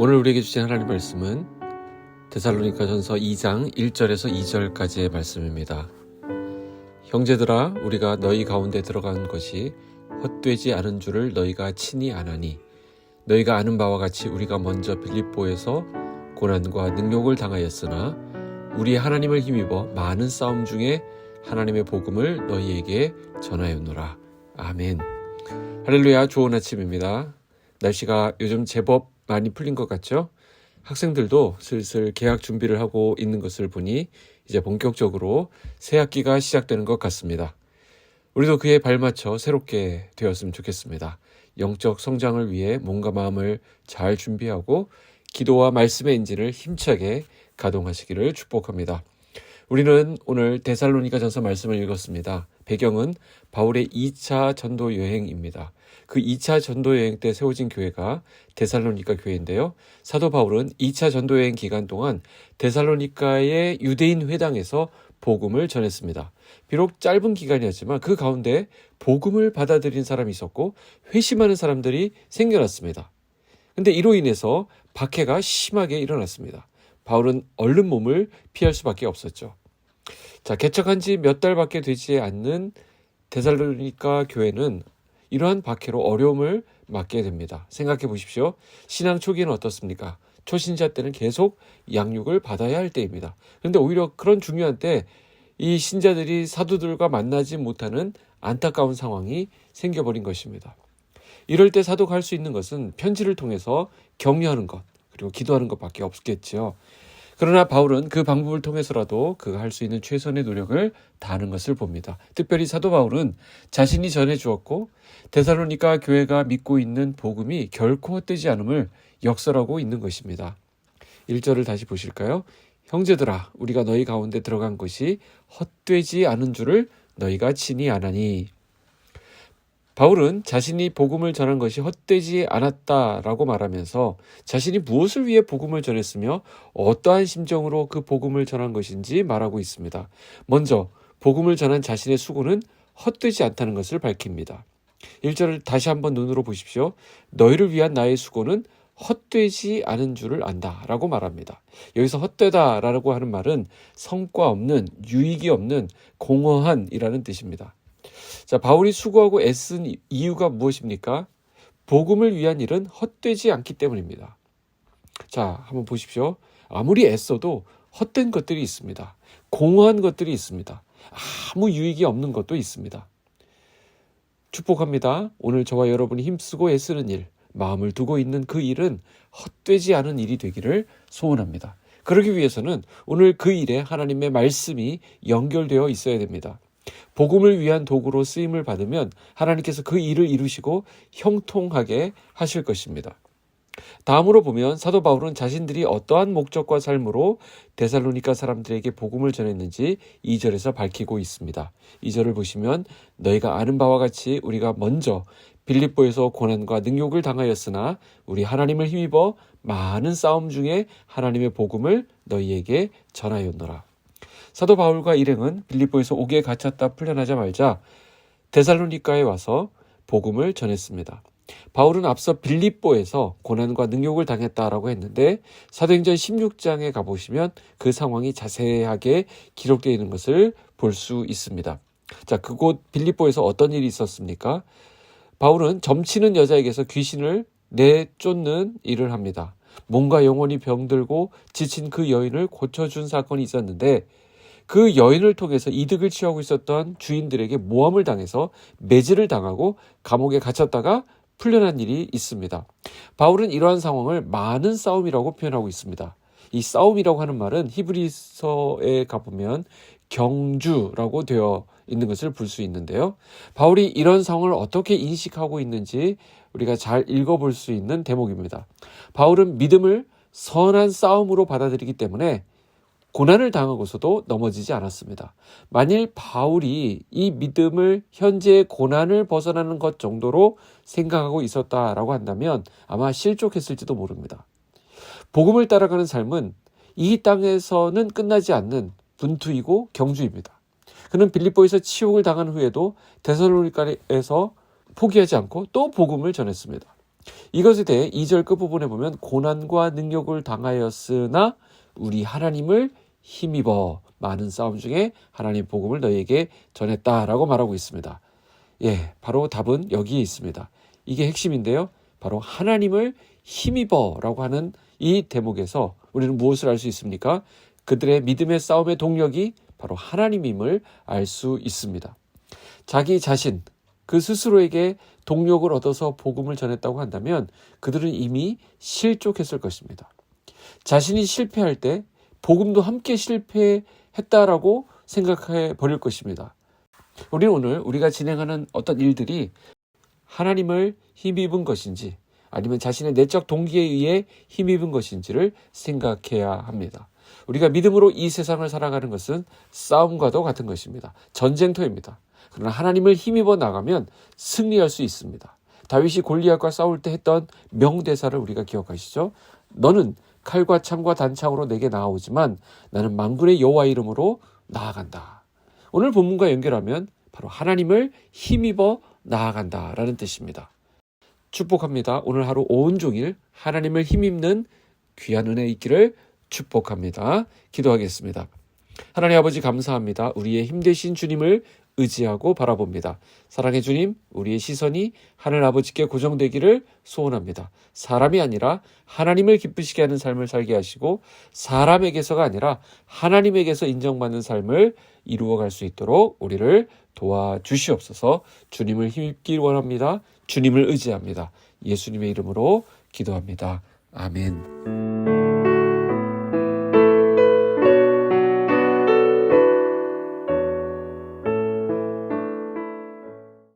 오늘 우리에게 주신 하나님 말씀은 데살로니가전서 2장 1절에서 2절까지의 말씀입니다. 형제들아, 우리가 너희 가운데 들어간 것이 헛되지 않은 줄을 너희가 친히 아나니, 너희가 아는 바와 같이 우리가 먼저 빌립보에서 고난과 능욕을 당하였으나 우리 하나님을 힘입어 많은 싸움 중에 하나님의 복음을 너희에게 전하였노라. 아멘. 할렐루야. 좋은 아침입니다. 날씨가 요즘 제법 많이 풀린 것 같죠? 학생들도 슬슬 개학 준비를 하고 있는 것을 보니 이제 본격적으로 새 학기가 시작되는 것 같습니다. 우리도 그에 발맞춰 새롭게 되었으면 좋겠습니다. 영적 성장을 위해 몸과 마음을 잘 준비하고 기도와 말씀의 엔진을 힘차게 가동하시기를 축복합니다. 우리는 오늘 데살로니가전서 말씀을 읽었습니다. 배경은 바울의 2차 전도 여행입니다. 그 2차 전도 여행 때 세워진 교회가 데살로니가 교회인데요. 사도 바울은 2차 전도 여행 기간 동안 데살로니가의 유대인 회당에서 복음을 전했습니다. 비록 짧은 기간이었지만 그 가운데 복음을 받아들인 사람이 있었고 회심하는 사람들이 생겨났습니다. 그런데 이로 인해서 박해가 심하게 일어났습니다. 바울은 얼른 몸을 피할 수밖에 없었죠. 개척한 지 몇 달밖에 되지 않는 데살로니가 교회는 이러한 박해로 어려움을 맞게 됩니다. 생각해 보십시오. 신앙 초기에는 어떻습니까? 초신자 때는 계속 양육을 받아야 할 때입니다. 그런데 오히려 그런 중요한 때 이 신자들이 사도들과 만나지 못하는 안타까운 상황이 생겨버린 것입니다. 이럴 때 사도가 할 수 있는 것은 편지를 통해서 격려하는 것, 그리고 기도하는 것밖에 없겠죠. 그러나 바울은 그 방법을 통해서라도 그가 할 수 있는 최선의 노력을 다하는 것을 봅니다. 특별히 사도 바울은 자신이 전해주었고 데살로니가 교회가 믿고 있는 복음이 결코 헛되지 않음을 역설하고 있는 것입니다. 1절을 다시 보실까요? 형제들아, 우리가 너희 가운데 들어간 것이 헛되지 않은 줄을 너희가 친히 아나니. 바울은 자신이 복음을 전한 것이 헛되지 않았다라고 말하면서 자신이 무엇을 위해 복음을 전했으며 어떠한 심정으로 그 복음을 전한 것인지 말하고 있습니다. 먼저 복음을 전한 자신의 수고는 헛되지 않다는 것을 밝힙니다. 1절을 다시 한번 눈으로 보십시오. 너희를 위한 나의 수고는 헛되지 않은 줄을 안다 라고 말합니다. 여기서 헛되다라고 하는 말은 성과 없는, 유익이 없는, 공허한이라는 뜻입니다. 바울이 수고하고 애쓴 이유가 무엇입니까? 복음을 위한 일은 헛되지 않기 때문입니다. 한번 보십시오. 아무리 애써도 헛된 것들이 있습니다. 공허한 것들이 있습니다. 아무 유익이 없는 것도 있습니다. 축복합니다. 오늘 저와 여러분이 힘쓰고 애쓰는 일, 마음을 두고 있는 그 일은 헛되지 않은 일이 되기를 소원합니다. 그러기 위해서는 오늘 그 일에 하나님의 말씀이 연결되어 있어야 됩니다. 복음을 위한 도구로 쓰임을 받으면 하나님께서 그 일을 이루시고 형통하게 하실 것입니다. 다음으로 보면 사도 바울은 자신들이 어떠한 목적과 삶으로 데살로니가 사람들에게 복음을 전했는지 2절에서 밝히고 있습니다. 2절을 보시면 너희가 아는 바와 같이 우리가 먼저 빌립보에서 고난과 능욕을 당하였으나 우리 하나님을 힘입어 많은 싸움 중에 하나님의 복음을 너희에게 전하였노라. 사도 바울과 일행은 빌립보에서 옥에 갇혔다 풀려나자마자 데살로니가에 와서 복음을 전했습니다. 바울은 앞서 빌립보에서 고난과 능욕을 당했다라고 했는데 사도행전 16장에 가보시면 그 상황이 자세하게 기록되어 있는 것을 볼 수 있습니다. 그곳 빌립보에서 어떤 일이 있었습니까? 바울은 점치는 여자에게서 귀신을 내쫓는 일을 합니다. 몸과 영혼이 병들고 지친 그 여인을 고쳐준 사건이 있었는데 그 여인을 통해서 이득을 취하고 있었던 주인들에게 모함을 당해서 매질을 당하고 감옥에 갇혔다가 풀려난 일이 있습니다. 바울은 이러한 상황을 많은 싸움이라고 표현하고 있습니다. 이 싸움이라고 하는 말은 히브리서에 가보면 경주라고 되어 있는 것을 볼 수 있는데요. 바울이 이런 상황을 어떻게 인식하고 있는지 우리가 잘 읽어볼 수 있는 대목입니다. 바울은 믿음을 선한 싸움으로 받아들이기 때문에 고난을 당하고서도 넘어지지 않았습니다. 만일 바울이 이 믿음을 현재의 고난을 벗어나는 것 정도로 생각하고 있었다라고 한다면 아마 실족했을지도 모릅니다. 복음을 따라가는 삶은 이 땅에서는 끝나지 않는 분투이고 경주입니다. 그는 빌립보에서 치욕을 당한 후에도 데살로니가에서 포기하지 않고 또 복음을 전했습니다. 이것에 대해 2절 끝부분에 보면 고난과 능력을 당하였으나 우리 하나님을 힘입어 많은 싸움 중에 하나님 복음을 너희에게 전했다라고 말하고 있습니다. 예, 바로 답은 여기에 있습니다. 이게 핵심인데요. 바로 하나님을 힘입어라고 하는 이 대목에서 우리는 무엇을 알 수 있습니까? 그들의 믿음의 싸움의 동력이 바로 하나님임을 알 수 있습니다. 자기 자신, 그 스스로에게 동력을 얻어서 복음을 전했다고 한다면 그들은 이미 실족했을 것입니다. 자신이 실패할 때 복음도 함께 실패했다라고 생각해 버릴 것입니다. 우리는 오늘 우리가 진행하는 어떤 일들이 하나님을 힘입은 것인지 아니면 자신의 내적 동기에 의해 힘입은 것인지를 생각해야 합니다. 우리가 믿음으로 이 세상을 살아가는 것은 싸움과도 같은 것입니다. 전쟁터입니다. 그러나 하나님을 힘입어 나가면 승리할 수 있습니다. 다윗이 골리앗과 싸울 때 했던 명대사를 우리가 기억하시죠? 너는 칼과 창과 단창으로 내게 나아오지만 나는 만군의 여호와 이름으로 나아간다. 오늘 본문과 연결하면 바로 하나님을 힘입어 나아간다라는 뜻입니다. 축복합니다. 오늘 하루 온종일 하나님을 힘입는 귀한 은혜 있기를 축복합니다. 기도하겠습니다. 하나님 아버지 감사합니다. 우리의 힘되신 주님을 의지하고 바라봅니다. 사랑의 주님, 우리의 시선이 하늘 아버지께 고정되기를 소원합니다. 사람이 아니라 하나님을 기쁘시게 하는 삶을 살게 하시고 사람에게서가 아니라 하나님에게서 인정받는 삶을 이루어갈 수 있도록 우리를 도와주시옵소서. 주님을 힘입기 원합니다. 주님을 의지합니다. 예수님의 이름으로 기도합니다. 아멘.